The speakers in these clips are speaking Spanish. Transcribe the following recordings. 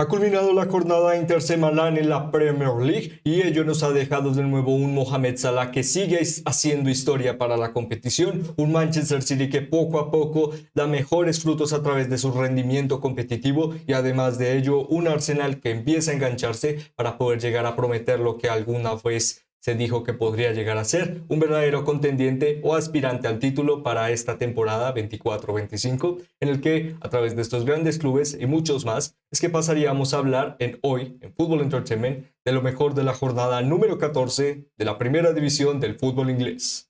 Ha culminado la jornada intersemanal en la Premier League y ello nos ha dejado de nuevo un Mohamed Salah que sigue haciendo historia para la competición, un Manchester City que poco a poco da mejores frutos a través de su rendimiento competitivo y además de ello un Arsenal que empieza a engancharse para poder llegar a prometer lo que alguna vez se dijo que podría llegar a ser un verdadero contendiente o aspirante al título para esta temporada 24-25, en el que a través de estos grandes clubes y muchos más es que pasaríamos a hablar hoy en Football Entertainment de lo mejor de la jornada número 14 de la primera división del fútbol inglés.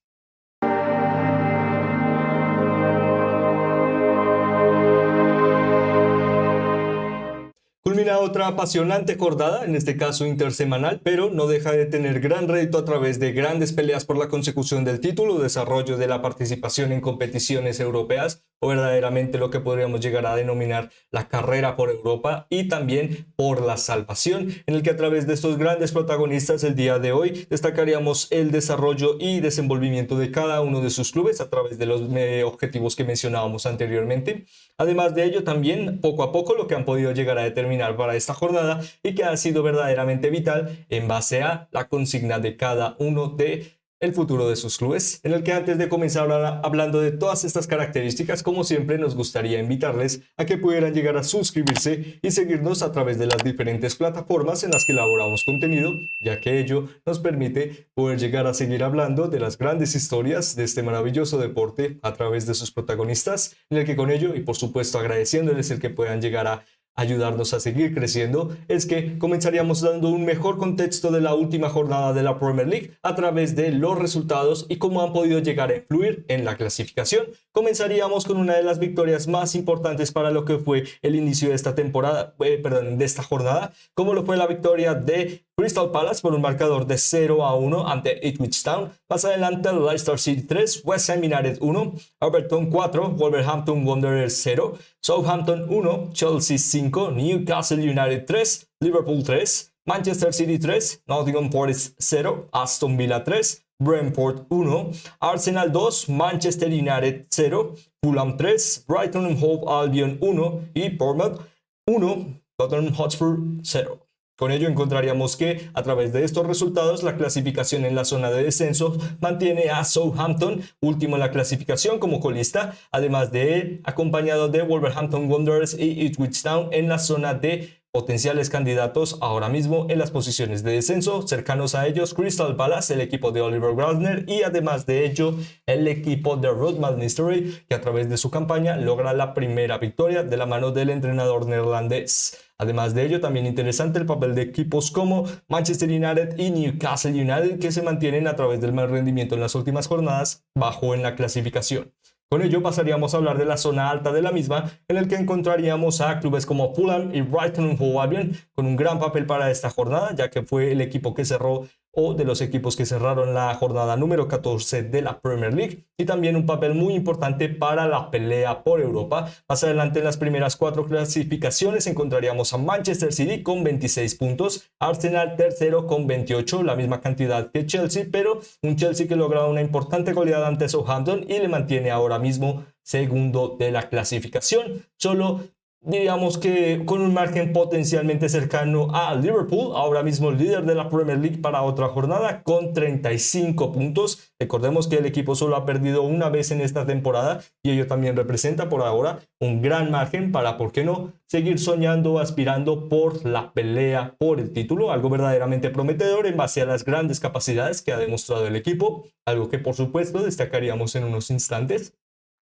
Culmina otra apasionante jornada, en este caso intersemanal, pero no deja de tener gran rédito a través de grandes peleas por la consecución del título, desarrollo de la participación en competiciones europeas o verdaderamente lo que podríamos llegar a denominar la carrera por Europa y también por la salvación, en el que a través de estos grandes protagonistas el día de hoy destacaríamos el desarrollo y desenvolvimiento de cada uno de sus clubes a través de los objetivos que mencionábamos anteriormente. Además de ello, también poco a poco lo que han podido llegar a determinar para esta jornada y que ha sido verdaderamente vital en base a la consigna de cada uno de el futuro de sus clubes, en el que antes de comenzar hablando de todas estas características, como siempre nos gustaría invitarles a que pudieran llegar a suscribirse y seguirnos a través de las diferentes plataformas en las que elaboramos contenido, ya que ello nos permite poder llegar a seguir hablando de las grandes historias de este maravilloso deporte a través de sus protagonistas, en el que con ello y por supuesto agradeciéndoles el que puedan llegar a ayudarnos a seguir creciendo, es que comenzaríamos dando un mejor contexto de la última jornada de la Premier League a través de los resultados y cómo han podido llegar a influir en la clasificación. Comenzaríamos con una de las victorias más importantes para lo que fue el inicio de esta temporada, de esta jornada, como lo fue la victoria de Crystal Palace por un marcador de 0-1 ante Ipswich Town. Más adelante Leicester City 3, West Ham United 1, Everton 4, Wolverhampton Wanderers 0, Southampton 1, Chelsea 5, Newcastle United 3, Liverpool 3, Manchester City 3, Nottingham Forest 0, Aston Villa 3, Brentford 1, Arsenal 2, Manchester United 0, Fulham 3, Brighton and Hove Albion 1 y Bournemouth 1, Tottenham Hotspur 0. Con ello encontraríamos que a través de estos resultados la clasificación en la zona de descenso mantiene a Southampton último en la clasificación como colista, además de él acompañado de Wolverhampton Wanderers y Ipswich Town en la zona de potenciales candidatos ahora mismo en las posiciones de descenso. Cercanos a ellos Crystal Palace, el equipo de Oliver Glasner, y además de ello el equipo de Ruud van Nistelrooy, que a través de su campaña logra la primera victoria de la mano del entrenador neerlandés. Además de ello, también interesante el papel de equipos como Manchester United y Newcastle United, que se mantienen a través del mal rendimiento en las últimas jornadas bajo en la clasificación. Con ello pasaríamos a hablar de la zona alta de la misma, en el que encontraríamos a clubes como Fulham y Brighton and Hove Albion con un gran papel para esta jornada, ya que fue el equipo que cerró o de los equipos que cerraron la jornada número 14 de la Premier League, y también un papel muy importante para la pelea por Europa. Más adelante en las primeras 4 clasificaciones encontraríamos a Manchester City con 26 puntos, Arsenal tercero con 28, la misma cantidad que Chelsea, pero un Chelsea que logra una importante goleada ante Southampton y le mantiene ahora mismo segundo de la clasificación, solo diríamos que con un margen potencialmente cercano a Liverpool, ahora mismo líder de la Premier League para otra jornada con 35 puntos. Recordemos que el equipo solo ha perdido una vez en esta temporada y ello también representa por ahora un gran margen para, ¿por qué no?, seguir soñando, aspirando por la pelea por el título, algo verdaderamente prometedor en base a las grandes capacidades que ha demostrado el equipo, algo que por supuesto destacaríamos en unos instantes.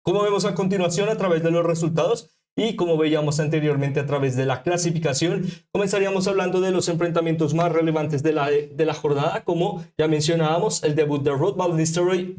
Como vemos a continuación a través de los resultados y como veíamos anteriormente a través de la clasificación, comenzaríamos hablando de los enfrentamientos más relevantes de la jornada, como ya mencionábamos, el debut de Ruud van Nistelrooy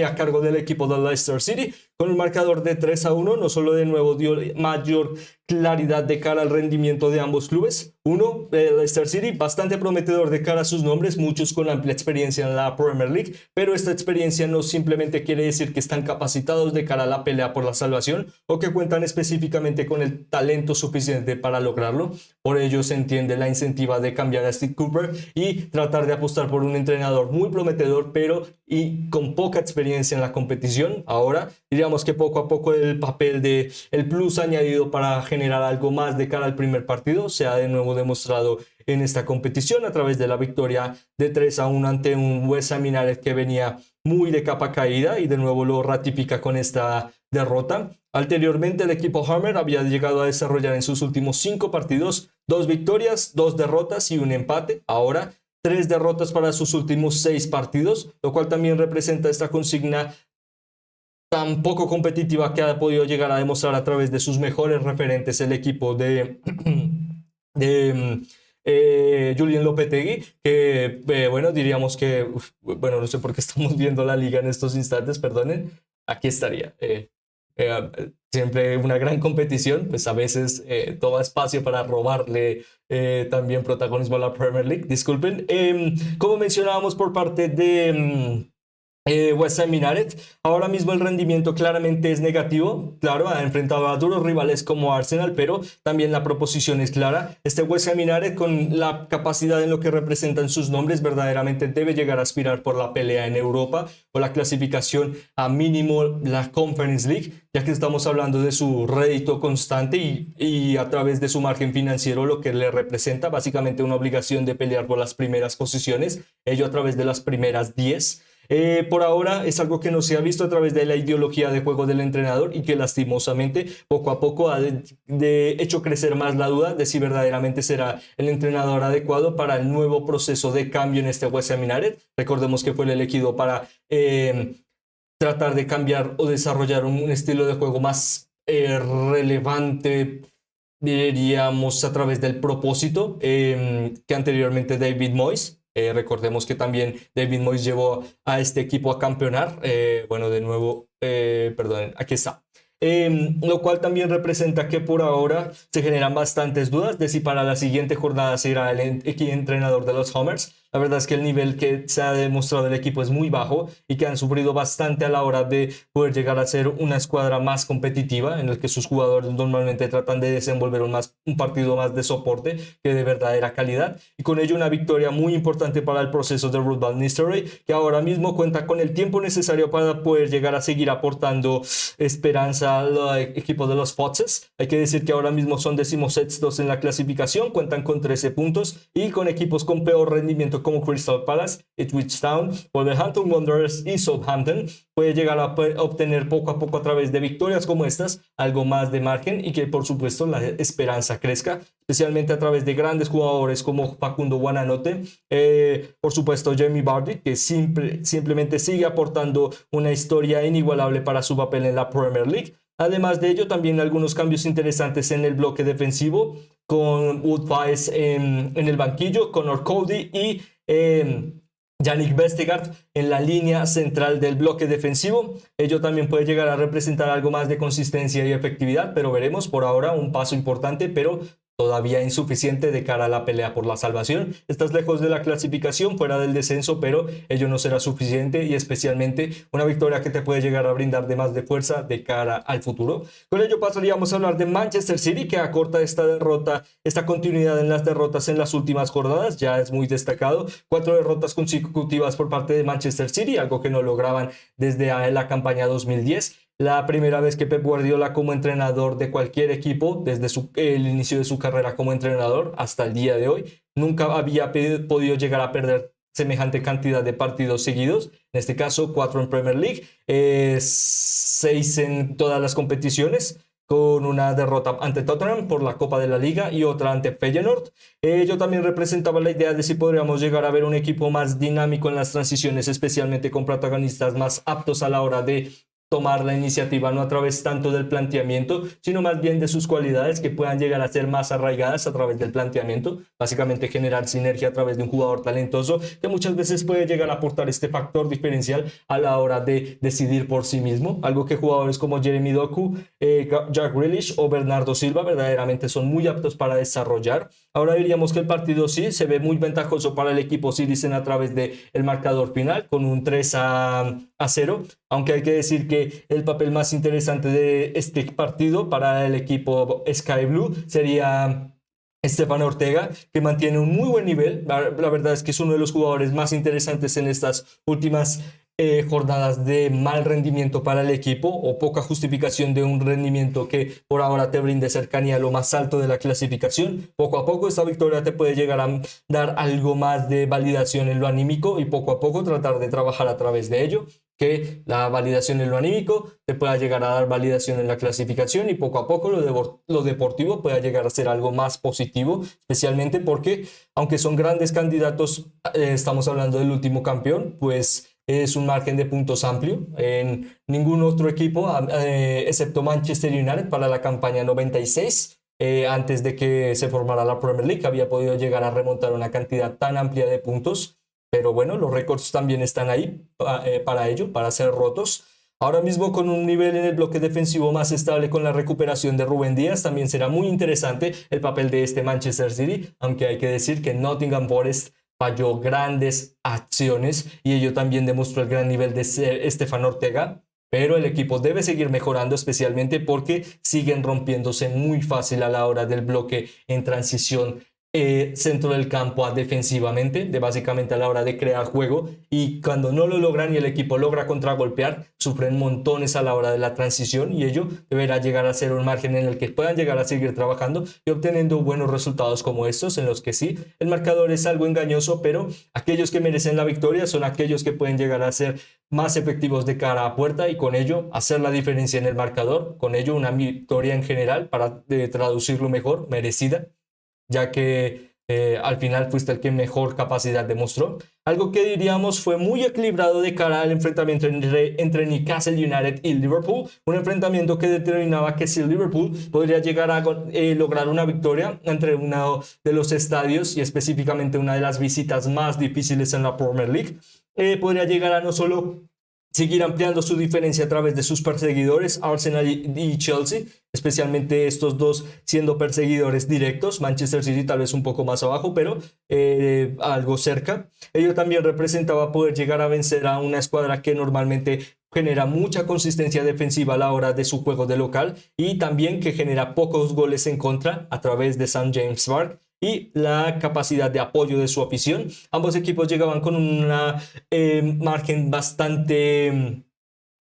a cargo del equipo de Leicester City, con un marcador de 3-1, no solo de nuevo dio mayor claridad de cara al rendimiento de ambos clubes. Uno, Leicester City, bastante prometedor de cara a sus nombres, muchos con amplia experiencia en la Premier League, pero esta experiencia no simplemente quiere decir que están capacitados de cara a la pelea por la salvación o que cuentan específicamente con el talento suficiente para lograrlo. Por ello se entiende la incentiva de cambiar a Steve Cooper y tratar de apostar por un entrenador muy prometedor, pero y con poca experiencia en la competición. Ahora diríamos que poco a poco el papel de el plus añadido para generar algo más de cara al primer partido se ha de nuevo demostrado en esta competición a través de la victoria de 3-1 ante un West Ham United que venía muy de capa caída y de nuevo lo ratifica con esta derrota. Anteriormente el equipo Hammer había llegado a desarrollar en sus últimos 5 partidos 2 victorias, 2 derrotas y un empate. Ahora 3 derrotas para sus últimos 6 partidos, lo cual también representa esta consigna tan poco competitiva que ha podido llegar a demostrar a través de sus mejores referentes el equipo de, de Julian Lopetegui, que bueno, diríamos que, bueno, no sé por qué estamos viendo la liga en estos instantes, perdonen, aquí estaría. Siempre una gran competición, pues a veces toma espacio para robarle también protagonismo a la Premier League, disculpen. Como mencionábamos por parte de West Ham United, ahora mismo el rendimiento claramente es negativo. Claro, ha enfrentado a duros rivales como Arsenal, pero también la proposición es clara. Este West Ham United, con la capacidad en lo que representan sus nombres, verdaderamente debe llegar a aspirar por la pelea en Europa o la clasificación a mínimo la Conference League, ya que estamos hablando de su rédito constante y a través de su margen financiero, lo que le representa básicamente una obligación de pelear por las primeras posiciones, ello a través de las primeras 10. Por ahora es algo que no se ha visto a través de la ideología de juego del entrenador y que lastimosamente poco a poco ha hecho crecer más la duda de si verdaderamente será el entrenador adecuado para el nuevo proceso de cambio en este West Ham United. Recordemos que fue el elegido para tratar de cambiar o desarrollar un estilo de juego más relevante, diríamos, a través del propósito que anteriormente David Moyes. Recordemos que también David Moyes llevó a este equipo a campeonar. Bueno, de nuevo, perdón, aquí está. Lo cual también representa que por ahora se generan bastantes dudas de si para la siguiente jornada será el entrenador de los Hammers. La verdad es que el nivel que se ha demostrado del equipo es muy bajo y que han sufrido bastante a la hora de poder llegar a ser una escuadra más competitiva, en el que sus jugadores normalmente tratan de desenvolver un partido más de soporte que de verdadera calidad, y con ello una victoria muy importante para el proceso de Ruud van Nistelrooy, que ahora mismo cuenta con el tiempo necesario para poder llegar a seguir aportando esperanza al equipo de los Foxes. Hay que decir que ahora mismo son 16º en la clasificación, cuentan con 13 puntos y con equipos con peor rendimiento como Crystal Palace, Ipswich Town, Wolverhampton Wanderers y Southampton. Puede llegar a obtener poco a poco a través de victorias como estas algo más de margen y que por supuesto la esperanza crezca, especialmente a través de grandes jugadores como Facundo Buonanotte, por supuesto Jamie Vardy, que simplemente sigue aportando una historia inigualable para su papel en la Premier League. Además de ello, también algunos cambios interesantes en el bloque defensivo, con Wood Price en el banquillo, Conor Cody y Yannick Vestergaard en la línea central del bloque defensivo. Ello también puede llegar a representar algo más de consistencia y efectividad, pero veremos. Por ahora un paso importante, pero todavía insuficiente de cara a la pelea por la salvación. Estás lejos de la clasificación, fuera del descenso, pero ello no será suficiente, y especialmente una victoria que te puede llegar a brindar de más de fuerza de cara al futuro. Con ello pasaríamos a hablar de Manchester City, que acorta esta derrota, esta continuidad en las derrotas en las últimas jornadas. Ya es muy destacado, 4 derrotas consecutivas por parte de Manchester City, algo que no lograban desde la campaña 2010. La primera vez que Pep Guardiola, como entrenador de cualquier equipo, desde el inicio de su carrera como entrenador hasta el día de hoy, nunca había podido llegar a perder semejante cantidad de partidos seguidos. En este caso, 4 en Premier League, 6 en todas las competiciones, con una derrota ante Tottenham por la Copa de la Liga y otra ante Feyenoord. Yo también representaba la idea de si podríamos llegar a ver un equipo más dinámico en las transiciones, especialmente con protagonistas más aptos a la hora de tomar la iniciativa, no a través tanto del planteamiento, sino más bien de sus cualidades, que puedan llegar a ser más arraigadas a través del planteamiento. Básicamente generar sinergia a través de un jugador talentoso que muchas veces puede llegar a aportar este factor diferencial a la hora de decidir por sí mismo, algo que jugadores como Jeremy Doku, Jack Grealish o Bernardo Silva verdaderamente son muy aptos para desarrollar. Ahora diríamos que el partido sí se ve muy ventajoso para el equipo Citizen a través del marcador final, con un 3-0, aunque hay que decir que el papel más interesante de este partido para el equipo Sky Blue sería Stefan Ortega, que mantiene un muy buen nivel. La verdad es que es uno de los jugadores más interesantes en estas últimas jornadas de mal rendimiento para el equipo o poca justificación de un rendimiento que por ahora te brinde cercanía a lo más alto de la clasificación. Poco a poco esta victoria te puede llegar a dar algo más de validación en lo anímico y poco a poco tratar de trabajar a través de ello, que la validación en lo anímico te pueda llegar a dar validación en la clasificación y poco a poco lo deportivo pueda llegar a ser algo más positivo, especialmente porque aunque son grandes candidatos, estamos hablando del último campeón, pues es un margen de puntos amplio. En ningún otro equipo, excepto Manchester United, para la campaña 96, antes de que se formara la Premier League, había podido llegar a remontar una cantidad tan amplia de puntos. Pero bueno, los récords también están ahí para ello, para ser rotos. Ahora mismo con un nivel en el bloque defensivo más estable con la recuperación de Rúben Díaz, también será muy interesante el papel de este Manchester City, aunque hay que decir que Nottingham Forest falló grandes acciones y ello también demostró el gran nivel de Estefan Ortega, pero el equipo debe seguir mejorando, especialmente porque siguen rompiéndose muy fácil a la hora del bloque en transición centro del campo a defensivamente, de básicamente a la hora de crear juego, y cuando no lo logran y el equipo logra contragolpear, sufren montones a la hora de la transición y ello deberá llegar a ser un margen en el que puedan llegar a seguir trabajando y obteniendo buenos resultados como estos, en los que sí, el marcador es algo engañoso, pero aquellos que merecen la victoria son aquellos que pueden llegar a ser más efectivos de cara a puerta y con ello hacer la diferencia en el marcador, con ello una victoria en general para traducirlo mejor, merecida, ya que al final fuiste el que mejor capacidad demostró. Algo que diríamos fue muy equilibrado de cara al enfrentamiento entre Newcastle United y Liverpool, un enfrentamiento que determinaba que si Liverpool podría llegar a lograr una victoria entre uno de los estadios y específicamente una de las visitas más difíciles en la Premier League, podría llegar a no solo seguir ampliando su diferencia a través de sus perseguidores, Arsenal y Chelsea, especialmente estos dos siendo perseguidores directos, Manchester City tal vez un poco más abajo, pero algo cerca. Ello también representaba poder llegar a vencer a una escuadra que normalmente genera mucha consistencia defensiva a la hora de su juego de local y también que genera pocos goles en contra a través de St. James Park y la capacidad de apoyo de su afición. Ambos equipos llegaban con una margen bastante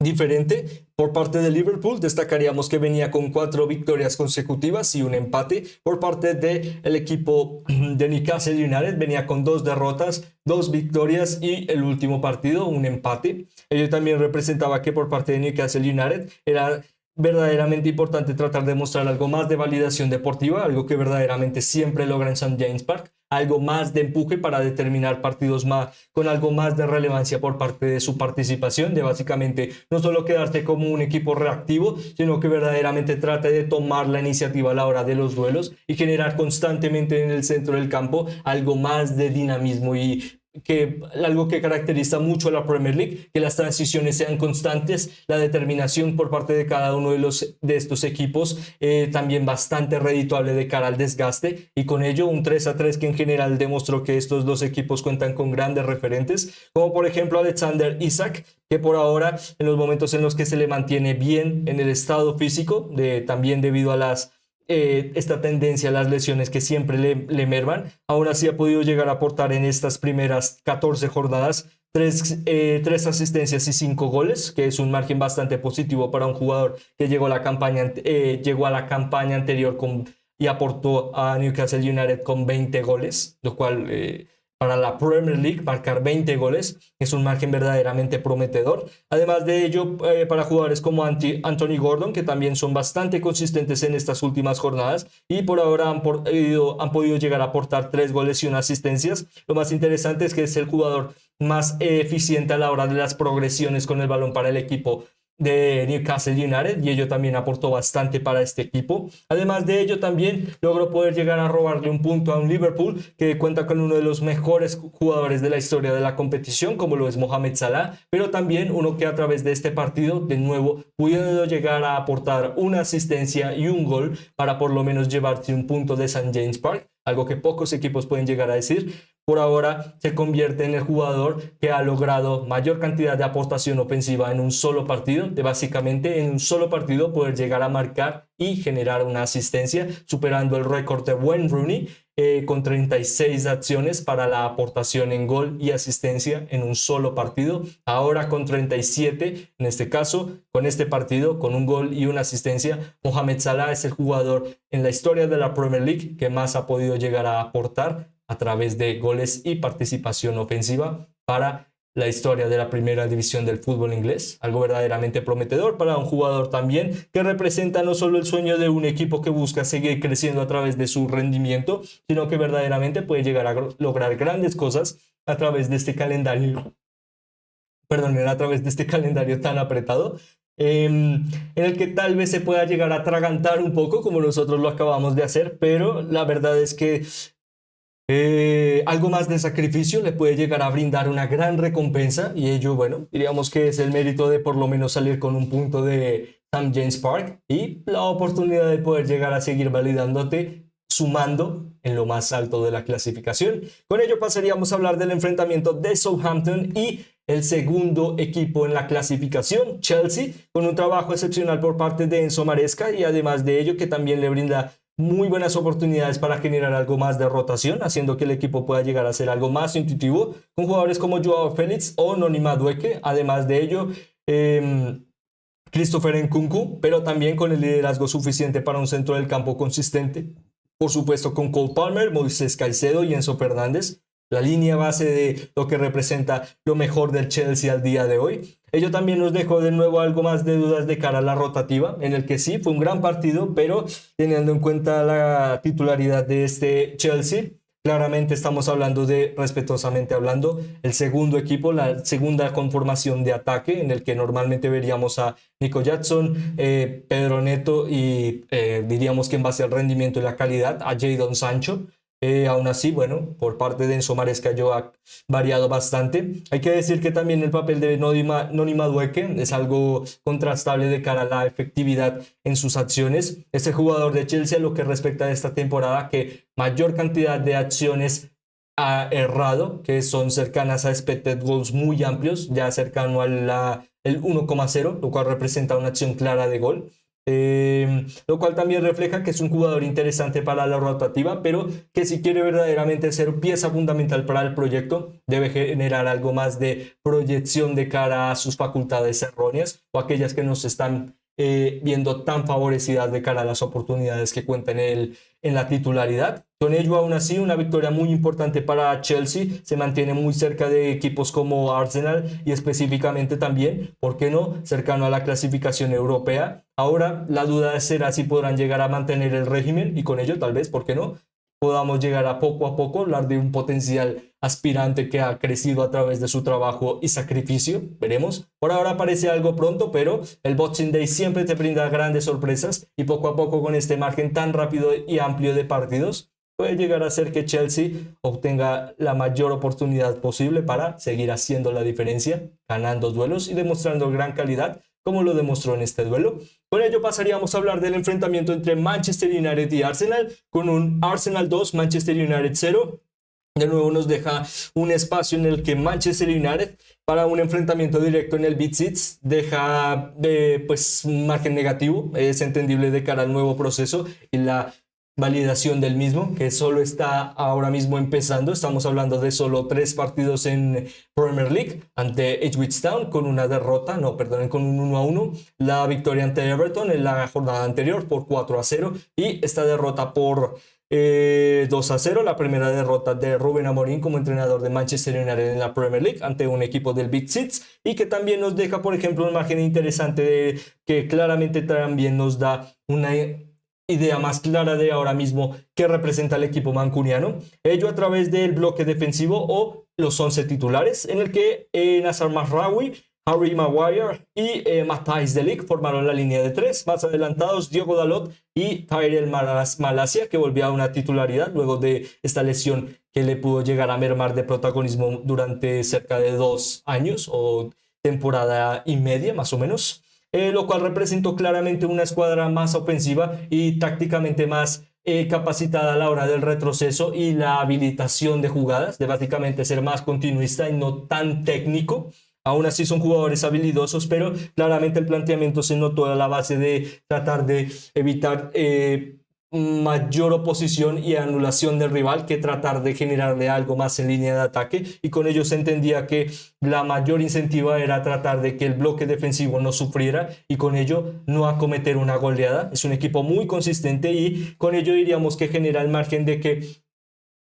diferente. Por parte de Liverpool destacaríamos que venía con 4 victorias consecutivas y un empate. Por parte del equipo de Newcastle United venía con 2 derrotas, 2 victorias y el último partido un empate. Ello también representaba que por parte de Newcastle United era verdaderamente importante tratar de mostrar algo más de validación deportiva, algo que verdaderamente siempre logra en St. James Park, algo más de empuje para determinar partidos más, con algo más de relevancia por parte de su participación, de básicamente no solo quedarse como un equipo reactivo, sino que verdaderamente trate de tomar la iniciativa a la hora de los duelos y generar constantemente en el centro del campo algo más de dinamismo y algo que caracteriza mucho a la Premier League, que las transiciones sean constantes, la determinación por parte de cada uno de estos equipos, también bastante redituable de cara al desgaste, y con ello un 3-3 que en general demostró que estos dos equipos cuentan con grandes referentes, como por ejemplo Alexander Isak, que por ahora en los momentos en los que se le mantiene bien en el estado físico, también debido a esta tendencia a las lesiones que siempre le merman, aún así ha podido llegar a aportar en estas primeras 14 jornadas 3 asistencias y 5 goles, que es un margen bastante positivo para un jugador que llegó a la campaña anterior y aportó a Newcastle United con 20 goles, lo cual para la Premier League marcar 20 goles es un margen verdaderamente prometedor. Además de ello, para jugadores como Anthony Gordon, que también son bastante consistentes en estas últimas jornadas y por ahora han podido llegar a aportar 3 goles y 1 asistencias. Lo más interesante es que es el jugador más eficiente a la hora de las progresiones con el balón para el equipo de Newcastle United, y ello también aportó bastante para este equipo. Además de ello, también logró poder llegar a robarle un punto a un Liverpool que cuenta con uno de los mejores jugadores de la historia de la competición, como lo es Mohamed Salah, pero también uno que a través de este partido, de nuevo, pudo llegar a aportar una asistencia y un gol para por lo menos llevarse un punto de St. James Park, algo que pocos equipos pueden llegar a decir. por ahora se convierte en el jugador que ha logrado mayor cantidad de aportación ofensiva en un solo partido, de básicamente en un solo partido poder llegar a marcar y generar una asistencia, superando el récord de Wayne Rooney con 36 acciones para la aportación en gol y asistencia en un solo partido. Ahora con 37, en este caso, con este partido, con un gol y una asistencia, Mohamed Salah es el jugador en la historia de la Premier League que más ha podido llegar a aportar a través de goles y participación ofensiva para la historia de la primera división del fútbol inglés, algo verdaderamente prometedor para un jugador también que representa no solo el sueño de un equipo que busca seguir creciendo a través de su rendimiento, sino que verdaderamente puede llegar a lograr grandes cosas a través de este calendario, a través de este calendario tan apretado, en el que tal vez se pueda llegar a atragantar un poco como nosotros lo acabamos de hacer, pero la verdad es que algo más de sacrificio le puede llegar a brindar una gran recompensa, y ello, bueno, diríamos que es el mérito de por lo menos salir con un punto de St. James Park y la oportunidad de poder llegar a seguir validándote, sumando en lo más alto de la clasificación. Con ello pasaríamos a hablar del enfrentamiento de Southampton y el segundo equipo en la clasificación, Chelsea, con un trabajo excepcional por parte de Enzo Maresca, y además de ello que también le brinda muy buenas oportunidades para generar algo más de rotación, haciendo que el equipo pueda llegar a ser algo más intuitivo, con jugadores como Joao Félix o Noni Madueke. Además de ello, Christopher Nkunku, pero también con el liderazgo suficiente para un centro del campo consistente. Por supuesto, con Cole Palmer, Moisés Caicedo y Enzo Fernández, la línea base de lo que representa lo mejor del Chelsea al día de hoy. Ello también nos dejó de nuevo algo más de dudas de cara a la rotativa, en el que sí fue un gran partido, pero teniendo en cuenta la titularidad de este Chelsea, claramente estamos hablando de, respetuosamente hablando, el segundo equipo, la segunda conformación de ataque, en el que normalmente veríamos a Nico Jackson, Pedro Neto y diríamos que en base al rendimiento y la calidad, a Jadon Sancho. Aún así, bueno, por parte de Enzo Maresca yo ha variado bastante. Hay que decir que también el papel de Noni Madueke es algo contrastable de cara a la efectividad en sus acciones. Este jugador de Chelsea, lo que respecta a esta temporada, que mayor cantidad de acciones ha errado, que son cercanas a expected goals muy amplios, ya cercano al el 1,0, lo cual representa una acción clara de gol. Lo cual también refleja que es un jugador interesante para la rotativa, pero que si quiere verdaderamente ser pieza fundamental para el proyecto, debe generar algo más de proyección de cara a sus facultades erróneas o aquellas que nos están viendo tan favorecidas de cara a las oportunidades que cuentan en la titularidad. Con ello, aún así, una victoria muy importante para Chelsea. Se mantiene muy cerca de equipos como Arsenal y específicamente también, ¿por qué no?, cercano a la clasificación europea. Ahora la duda será si podrán llegar a mantener el régimen, y con ello tal vez, ¿por qué no?, podamos llegar a poco hablar de un potencial aspirante que ha crecido a través de su trabajo y sacrificio. Veremos. Por ahora parece algo pronto, pero el Boxing Day siempre te brinda grandes sorpresas, y poco a poco, con este margen tan rápido y amplio de partidos, puede llegar a ser que Chelsea obtenga la mayor oportunidad posible para seguir haciendo la diferencia, ganando duelos y demostrando gran calidad, como lo demostró en este duelo. Con ello pasaríamos a hablar del enfrentamiento entre Manchester United y Arsenal, con un Arsenal 2, Manchester United 0. De nuevo nos deja un espacio en el que Manchester United, para un enfrentamiento directo en el Big Six, deja pues un margen negativo. Es entendible de cara al nuevo proceso y la validación del mismo, que solo está ahora mismo empezando. Estamos hablando de solo 3 partidos en Premier League, ante Ipswich Town con una derrota, con un 1-1, la victoria ante Everton en la jornada anterior por 4-0 y esta derrota por 2-0, la primera derrota de Rubén Amorim como entrenador de Manchester United en la Premier League ante un equipo del Big Six, y que también nos deja, por ejemplo, un margen interesante que claramente también nos da una idea más clara de ahora mismo qué representa el equipo mancuniano. Ello a través del bloque defensivo o los 11 titulares, en el que Nacer Mazraoui, Harry Maguire y Matthijs de Ligt formaron la línea de 3. Más adelantados, Diogo Dalot y Tyrell Malacia, que volvió a una titularidad luego de esta lesión que le pudo llegar a mermar de protagonismo durante cerca de 2 años o temporada y media más o menos. Lo cual representó claramente una escuadra más ofensiva y tácticamente más capacitada a la hora del retroceso y la habilitación de jugadas, de básicamente ser más continuista y no tan técnico. Aún así son jugadores habilidosos, pero claramente el planteamiento se notó a la base de tratar de evitar mayor oposición y anulación del rival que tratar de generarle algo más en línea de ataque, y con ello se entendía que la mayor incentiva era tratar de que el bloque defensivo no sufriera y con ello no acometer una goleada. Es un equipo muy consistente y con ello diríamos que genera el margen de que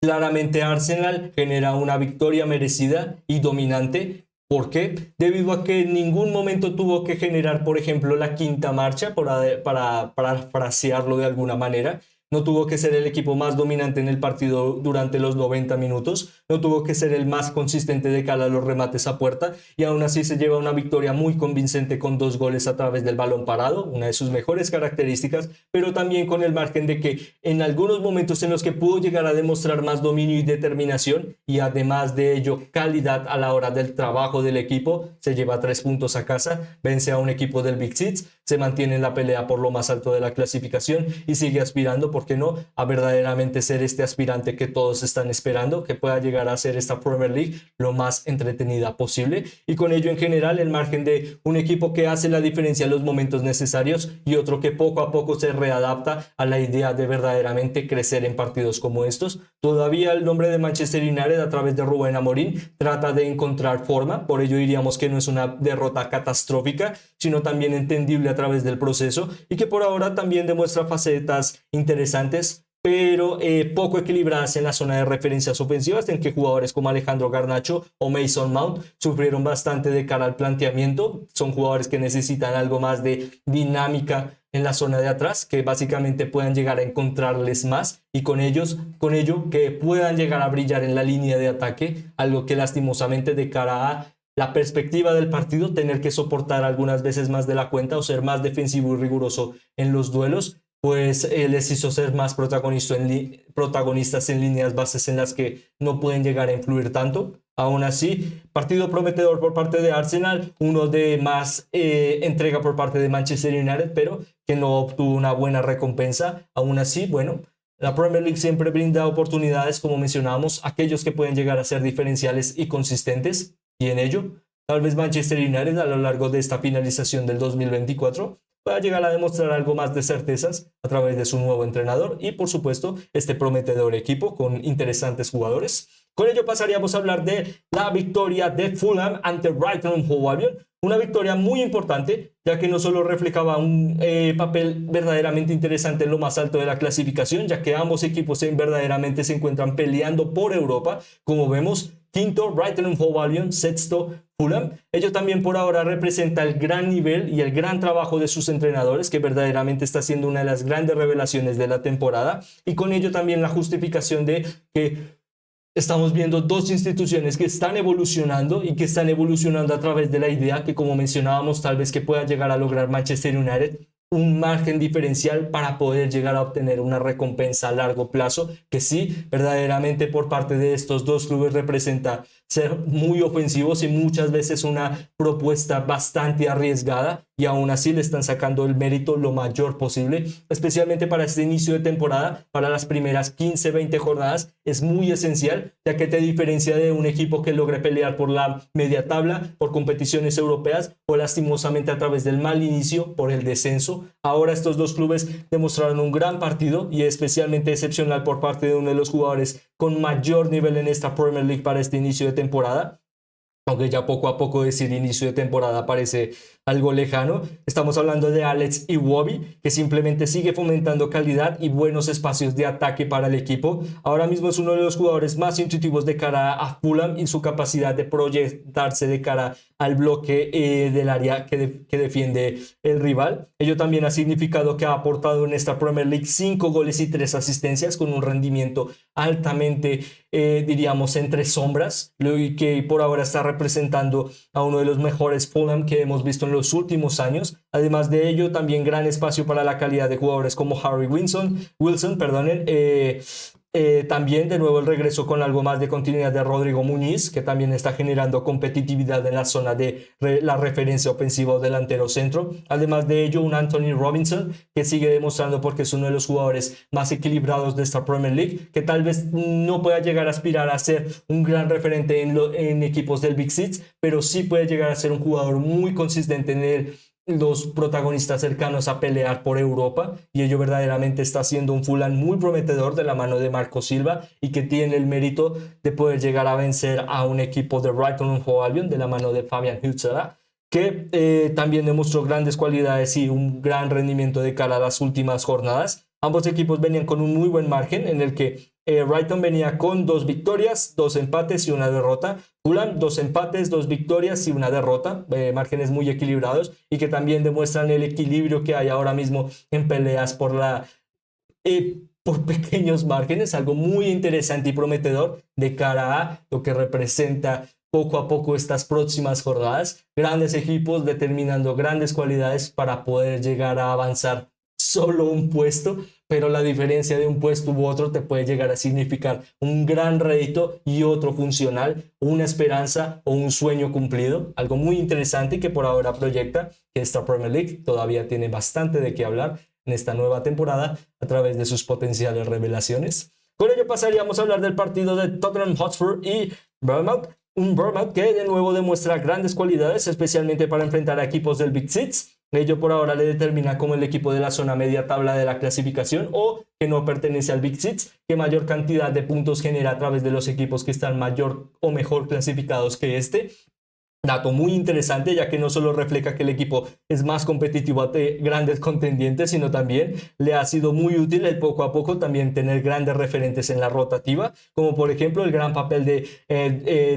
claramente Arsenal genera una victoria merecida y dominante. ¿Por qué? Debido a que en ningún momento tuvo que generar, por ejemplo, la quinta marcha, para frasearlo de alguna manera. No tuvo que ser el equipo más dominante en el partido durante los 90 minutos. No tuvo que ser el más consistente de cara a los remates a puerta. Y aún así se lleva una victoria muy convincente con 2 goles a través del balón parado, una de sus mejores características, pero también con el margen de que en algunos momentos en los que pudo llegar a demostrar más dominio y determinación, y además de ello calidad a la hora del trabajo del equipo, se lleva 3 puntos a casa, vence a un equipo del Big Six, se mantiene en la pelea por lo más alto de la clasificación y sigue aspirando, ¿por qué no?, a verdaderamente ser este aspirante que todos están esperando, que pueda llegar a ser esta Premier League lo más entretenida posible. Y con ello en general el margen de un equipo que hace la diferencia en los momentos necesarios y otro que poco a poco se readapta a la idea de verdaderamente crecer en partidos como estos. Todavía el nombre de Manchester United a través de Rubén Amorim trata de encontrar forma, por ello diríamos que no es una derrota catastrófica, sino también entendible a través del proceso y que por ahora también demuestra facetas interesantes, pero poco equilibradas en la zona de referencias ofensivas, en que jugadores como Alejandro Garnacho o Mason Mount sufrieron bastante de cara al planteamiento. Son jugadores que necesitan algo más de dinámica en la zona de atrás, que básicamente puedan llegar a encontrarles más y con ello que puedan llegar a brillar en la línea de ataque, algo que lastimosamente de cara a la perspectiva del partido, tener que soportar algunas veces más de la cuenta o ser más defensivo y riguroso en los duelos, pues les hizo ser más protagonistas en líneas bases en las que no pueden llegar a influir tanto. Aún así, partido prometedor por parte de Arsenal, uno de más entrega por parte de Manchester United, pero que no obtuvo una buena recompensa. Aún así, bueno, la Premier League siempre brinda oportunidades, como mencionábamos, aquellos que pueden llegar a ser diferenciales y consistentes, y en ello, tal vez Manchester United a lo largo de esta finalización del 2024 pueda llegar a demostrar algo más de certezas a través de su nuevo entrenador y, por supuesto, este prometedor equipo con interesantes jugadores. Con ello pasaríamos a hablar de la victoria de Fulham ante Brighton & Hove Albion. Una victoria muy importante, ya que no solo reflejaba un papel verdaderamente interesante en lo más alto de la clasificación, ya que ambos equipos verdaderamente se encuentran peleando por Europa, como vemos. Quinto, Brighton & Hove Albion. Sexto, Fulham. Ello también por ahora representa el gran nivel y el gran trabajo de sus entrenadores, que verdaderamente está siendo una de las grandes revelaciones de la temporada, y con ello también la justificación de que estamos viendo dos instituciones que están evolucionando y que están evolucionando a través de la idea que, como mencionábamos, tal vez que pueda llegar a lograr Manchester United, un margen diferencial para poder llegar a obtener una recompensa a largo plazo, que sí, verdaderamente por parte de estos dos clubes representa ser muy ofensivos y muchas veces una propuesta bastante arriesgada, y aún así le están sacando el mérito lo mayor posible, especialmente para este inicio de temporada. Para las primeras 15-20 jornadas es muy esencial, ya que te diferencia de un equipo que logre pelear por la media tabla, por competiciones europeas o lastimosamente a través del mal inicio por el descenso. Ahora estos dos clubes demostraron un gran partido y especialmente excepcional por parte de uno de los jugadores con mayor nivel en esta Premier League para este inicio de temporada, aunque ya poco a poco decir inicio de temporada parece algo lejano. Estamos hablando de Alex Iwobi, que simplemente sigue fomentando calidad y buenos espacios de ataque para el equipo. Ahora mismo es uno de los jugadores más intuitivos de cara a Fulham y su capacidad de proyectarse de cara al bloque del área que defiende el rival. Ello también ha significado que ha aportado en esta Premier League 5 goles y 3 asistencias con un rendimiento altamente, diríamos, entre sombras, y que por ahora está representando a uno de los mejores Fulham que hemos visto en los últimos años. Además de ello, también gran espacio para la calidad de jugadores como Harry Wilson, También de nuevo el regreso con algo más de continuidad de Rodrigo Muñiz, que también está generando competitividad en la zona de la referencia ofensiva o delantero centro. Además de ello, un Anthony Robinson que sigue demostrando porque es uno de los jugadores más equilibrados de esta Premier League, que tal vez no pueda llegar a aspirar a ser un gran referente en equipos del Big Six, pero sí puede llegar a ser un jugador muy consistente en los protagonistas cercanos a pelear por Europa, y ello verdaderamente está siendo un Fulham muy prometedor de la mano de Marco Silva y que tiene el mérito de poder llegar a vencer a un equipo de Brighton and Hove Albion de la mano de Fabian Hutzela, que también demostró grandes cualidades y un gran rendimiento de cara a las últimas jornadas. Ambos equipos venían con un muy buen margen en el que Brighton venía con 2 victorias, 2 empates y una derrota. Fulham, 2 empates, 2 victorias y una derrota, márgenes muy equilibrados y que también demuestran el equilibrio que hay ahora mismo en peleas por pequeños márgenes, algo muy interesante y prometedor de cara a lo que representa poco a poco estas próximas jornadas. Grandes equipos determinando grandes cualidades para poder llegar a avanzar solo un puesto, pero la diferencia de un puesto u otro te puede llegar a significar un gran rédito y otro funcional, una esperanza o un sueño cumplido, algo muy interesante y que por ahora proyecta que esta Premier League todavía tiene bastante de qué hablar en esta nueva temporada a través de sus potenciales revelaciones. Con ello pasaríamos a hablar del partido de Tottenham Hotspur y Bournemouth, un Bournemouth que de nuevo demuestra grandes cualidades, especialmente para enfrentar a equipos del Big Six. Ello por ahora le determina como el equipo de la zona media tabla de la clasificación o que no pertenece al Big Six, que mayor cantidad de puntos genera a través de los equipos que están mayor o mejor clasificados que este. Dato muy interesante, ya que no solo refleja que el equipo es más competitivo ante grandes contendientes, sino también le ha sido muy útil el poco a poco también tener grandes referentes en la rotativa, como por ejemplo el gran papel de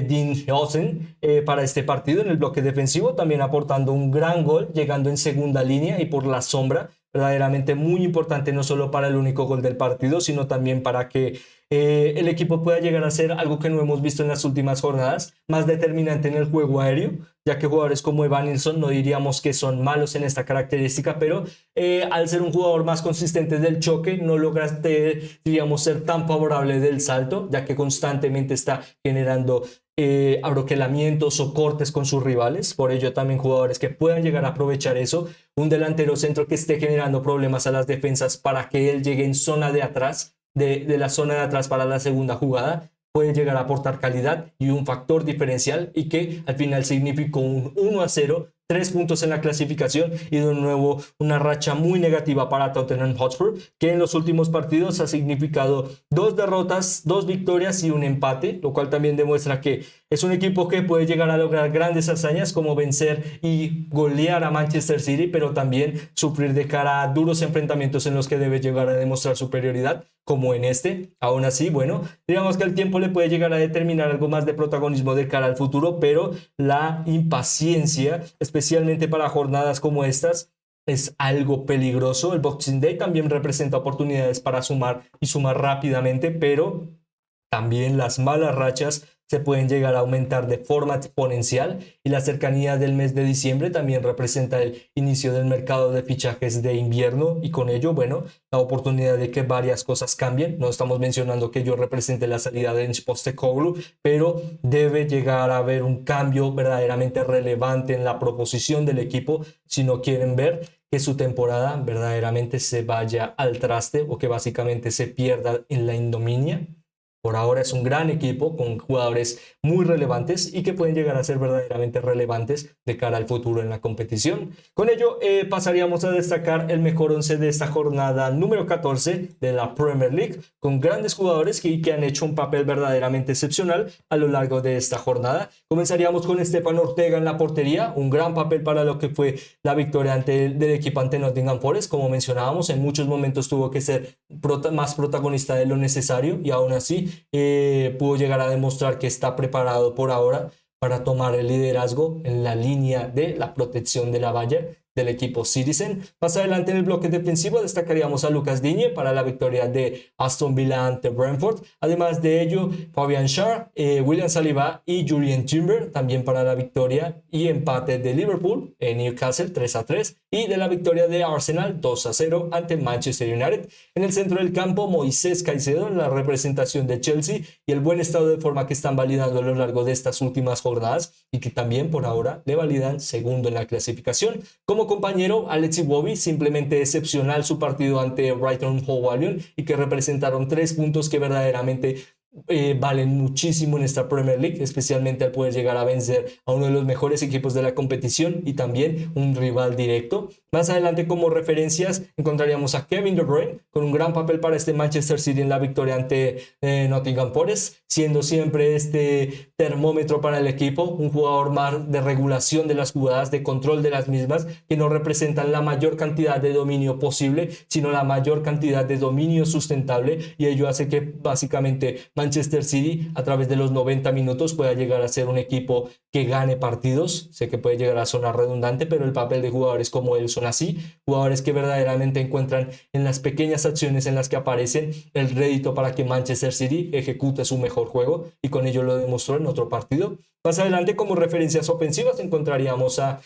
Dean Howson para este partido en el bloque defensivo, también aportando un gran gol, llegando en segunda línea y por la sombra, verdaderamente muy importante no solo para el único gol del partido, sino también para que el equipo pueda llegar a ser algo que no hemos visto en las últimas jornadas, más determinante en el juego aéreo, ya que jugadores como Evan Nilsson no diríamos que son malos en esta característica, pero al ser un jugador más consistente del choque, no lograste, diríamos, ser tan favorable del salto, ya que constantemente está generando abroquelamientos o cortes con sus rivales. Por ello también jugadores que puedan llegar a aprovechar eso, un delantero centro que esté generando problemas a las defensas para que él llegue en zona de atrás, de la zona de atrás para la segunda jugada, puede llegar a aportar calidad y un factor diferencial, y que al final significó un 1-0, 3 puntos en la clasificación y de nuevo una racha muy negativa para Tottenham Hotspur, que en los últimos partidos ha significado 2 derrotas, 2 victorias y un empate, lo cual también demuestra que es un equipo que puede llegar a lograr grandes hazañas como vencer y golear a Manchester City, pero también sufrir de cara a duros enfrentamientos en los que debe llegar a demostrar superioridad, como en este. Aún así, bueno, digamos que el tiempo le puede llegar a determinar algo más de protagonismo de cara al futuro, pero la impaciencia, especialmente para jornadas como estas, es algo peligroso. El Boxing Day también representa oportunidades para sumar y sumar rápidamente, pero también las malas rachas se pueden llegar a aumentar de forma exponencial, y la cercanía del mes de diciembre también representa el inicio del mercado de fichajes de invierno, y con ello, bueno, la oportunidad de que varias cosas cambien. No estamos mencionando que ello represente la salida de Postecoglou, pero debe llegar a haber un cambio verdaderamente relevante en la proposición del equipo si no quieren ver que su temporada verdaderamente se vaya al traste o que básicamente se pierda en la ignominia. Por ahora es un gran equipo con jugadores muy relevantes y que pueden llegar a ser verdaderamente relevantes de cara al futuro en la competición. Con ello pasaríamos a destacar el mejor 11 de esta jornada número 14 de la Premier League, con grandes jugadores que han hecho un papel verdaderamente excepcional a lo largo de esta jornada. Comenzaríamos con Stefan Ortega en la portería, un gran papel para lo que fue la victoria del equipo ante Nottingham Forest. Como mencionábamos, en muchos momentos tuvo que ser más protagonista de lo necesario, y aún así pudo llegar a demostrar que está preparado por ahora para tomar el liderazgo en la línea de la protección de la valla del equipo Citizen. Más adelante en el bloque defensivo destacaríamos a Lucas Digne para la victoria de Aston Villa ante Brentford. Además de ello, Fabian Schär, William Saliba y Jurrien Timber también para la victoria y empate de Liverpool en Newcastle 3-3 y de la victoria de Arsenal 2-0 ante Manchester United. En el centro del campo, Moisés Caicedo en la representación de Chelsea y el buen estado de forma que están validando a lo largo de estas últimas jornadas y que también por ahora le validan segundo en la clasificación. Como compañero, Alex Iwobi, simplemente excepcional su partido ante Brighton Hove Albion y que representaron 3 puntos que verdaderamente valen muchísimo en esta Premier League, especialmente al poder llegar a vencer a uno de los mejores equipos de la competición y también un rival directo. Más adelante como referencias encontraríamos a Kevin De Bruyne con un gran papel para este Manchester City en la victoria ante Nottingham Forest, siendo siempre este termómetro para el equipo, un jugador más de regulación de las jugadas, de control de las mismas, que no representan la mayor cantidad de dominio posible, sino la mayor cantidad de dominio sustentable, y ello hace que básicamente Manchester City a través de los 90 minutos pueda llegar a ser un equipo que gane partidos. Sé que puede llegar a sonar redundante, pero el papel de jugadores como él son así, jugadores que verdaderamente encuentran en las pequeñas acciones en las que aparecen el rédito para que Manchester City ejecute su mejor juego, y con ello lo demostró en otro partido. Más adelante como referencias ofensivas encontraríamos a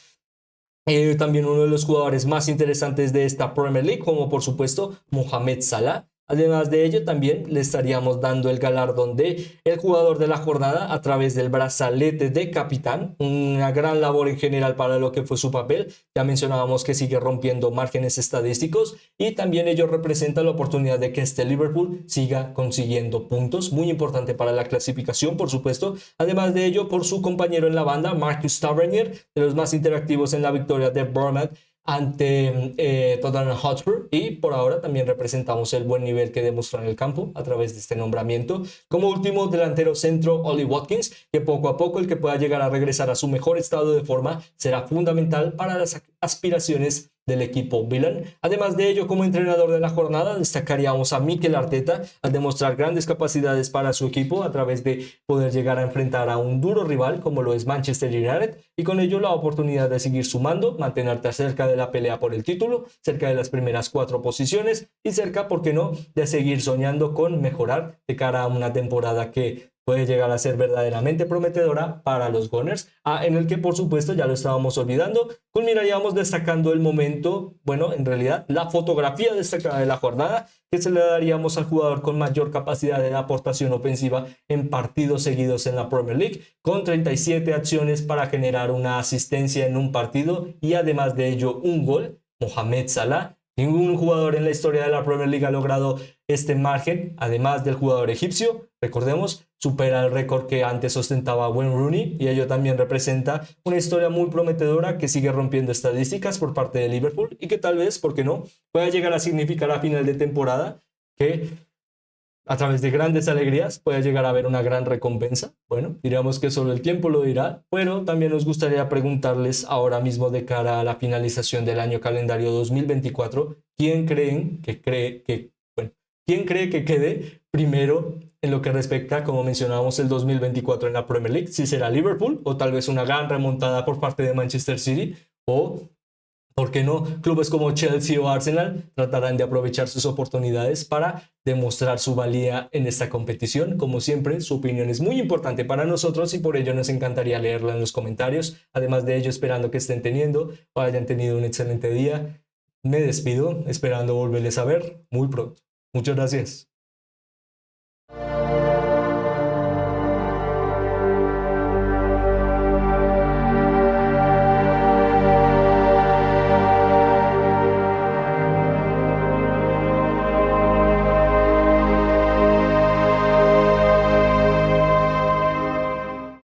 también uno de los jugadores más interesantes de esta Premier League, como por supuesto Mohamed Salah. Además de ello, también le estaríamos dando el galardón de el jugador de la jornada a través del brazalete de capitán, una gran labor en general para lo que fue su papel. Ya mencionábamos que sigue rompiendo márgenes estadísticos y también ello representa la oportunidad de que este Liverpool siga consiguiendo puntos, muy importante para la clasificación, por supuesto. Además de ello, por su compañero en la banda, Marcus Tavernier, de los más interactivos en la victoria de Bournemouth ante Tottenham Hotspur, y por ahora también representamos el buen nivel que demostró en el campo a través de este nombramiento. Como último delantero centro, Ollie Watkins, que poco a poco el que pueda llegar a regresar a su mejor estado de forma será fundamental para las aspiraciones del equipo Villain. Además de ello, como entrenador de la jornada, destacaríamos a Mikel Arteta al demostrar grandes capacidades para su equipo a través de poder llegar a enfrentar a un duro rival como lo es Manchester United, y con ello la oportunidad de seguir sumando, mantenerte cerca de la pelea por el título, cerca de las primeras 4 posiciones y cerca, ¿por qué no?, de seguir soñando con mejorar de cara a una temporada que puede llegar a ser verdaderamente prometedora para los Gunners, en el que por supuesto ya lo estábamos olvidando, culminaríamos destacando el momento, bueno, en realidad la fotografía destacada de la jornada, que se le daríamos al jugador con mayor capacidad de aportación ofensiva en partidos seguidos en la Premier League, con 37 acciones para generar una asistencia en un partido y además de ello un gol, Mohamed Salah. Ningún jugador en la historia de la Premier League ha logrado este margen, además del jugador egipcio. Recordemos, supera el récord que antes ostentaba Wayne Rooney, y ello también representa una historia muy prometedora que sigue rompiendo estadísticas por parte de Liverpool y que tal vez, ¿por qué no?, pueda llegar a significar a final de temporada que a través de grandes alegrías puede llegar a haber una gran recompensa. Bueno, diríamos que solo el tiempo lo dirá, pero también nos gustaría preguntarles ahora mismo de cara a la finalización del año calendario 2024, ¿quién cree que quede primero en lo que respecta, como mencionábamos, el 2024 en la Premier League? Si será Liverpool o tal vez una gran remontada por parte de Manchester City, o ¿por qué no clubes como Chelsea o Arsenal tratarán de aprovechar sus oportunidades para demostrar su valía en esta competición? Como siempre, su opinión es muy importante para nosotros y por ello nos encantaría leerla en los comentarios. Además de ello, esperando que estén teniendo o hayan tenido un excelente día, me despido esperando volverles a ver muy pronto. Muchas gracias.